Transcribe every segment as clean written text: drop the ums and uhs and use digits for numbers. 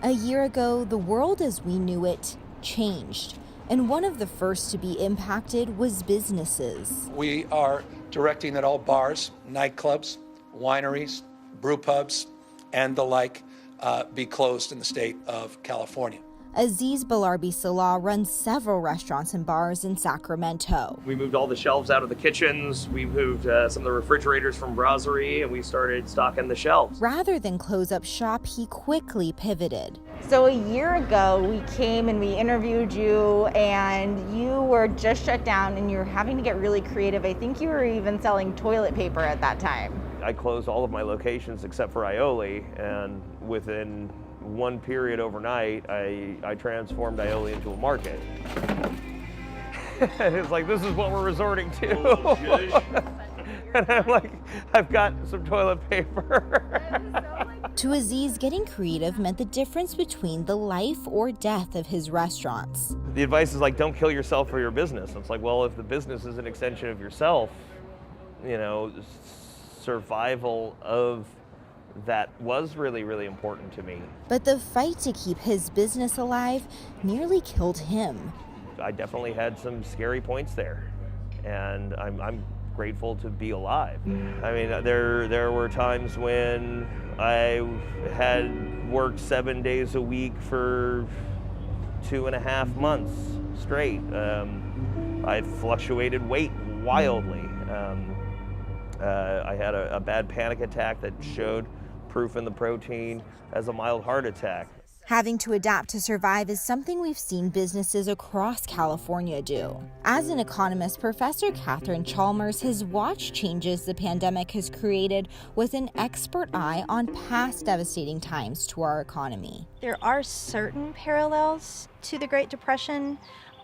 A year ago, the world as we knew it changed, and one of the first to be impacted was businesses. We are directing that all bars, nightclubs, wineries, brew pubs, and the like be closed in the state of California. Aziz Bellarbi Salah runs several restaurants and bars in Sacramento. We moved all the shelves out of the kitchens. We moved some of the refrigerators from brasserie, and we started stocking the shelves. Rather than close up shop, he quickly pivoted. So a year ago, we came and we interviewed you, and you were just shut down and you were having to get really creative. I think you were even selling toilet paper at that time. I closed all of my locations except for Aioli, and within one period overnight, I transformed Aioli into a market. And it's like, this is what we're resorting to. And I'm like, I've got some toilet paper. To Aziz, getting creative meant the difference between the life or death of his restaurants. The advice is like, don't kill yourself for your business. It's like, well, if the business is an extension of yourself, you know, survival of that was really, really important to me. But the fight to keep his business alive nearly killed him. I definitely had some scary points there, and I'm grateful to be alive. I mean, there were times when I had worked 7 days a week for 2.5 months straight. I fluctuated weight wildly. I had a bad panic attack that showed proof in the protein as a mild heart attack. Having to adapt to survive is something we've seen businesses across California do. As an economist, Professor Catherine Chalmers has watched changes the pandemic has created with an expert eye on past devastating times to our economy. There are certain parallels to the Great Depression,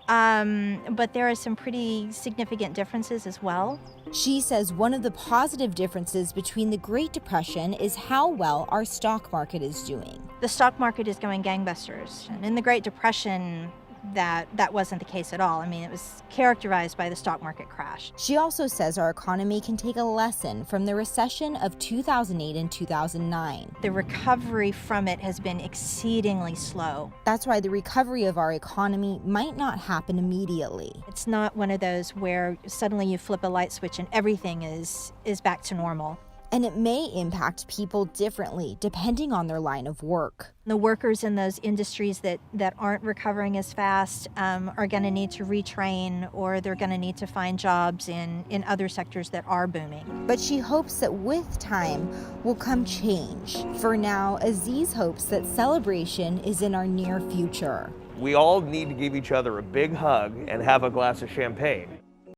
but there are some pretty significant differences as well. She says one of the positive differences between the Great Depression is how well our stock market is doing. The stock market is going gangbusters. And in the Great Depression, that wasn't the case at all. I mean, it was characterized by the stock market crash. She also says our economy can take a lesson from the recession of 2008 and 2009. The recovery from it has been exceedingly slow. That's why the recovery of our economy might not happen immediately. It's not one of those where suddenly you flip a light switch and everything is back to normal. And it may impact people differently depending on their line of work. The workers in those industries that aren't recovering as fast are going to need to retrain, or they're going to need to find jobs in other sectors that are booming. But she hopes that with time will come change. For now, Aziz hopes that celebration is in our near future. We all need to give each other a big hug and have a glass of champagne.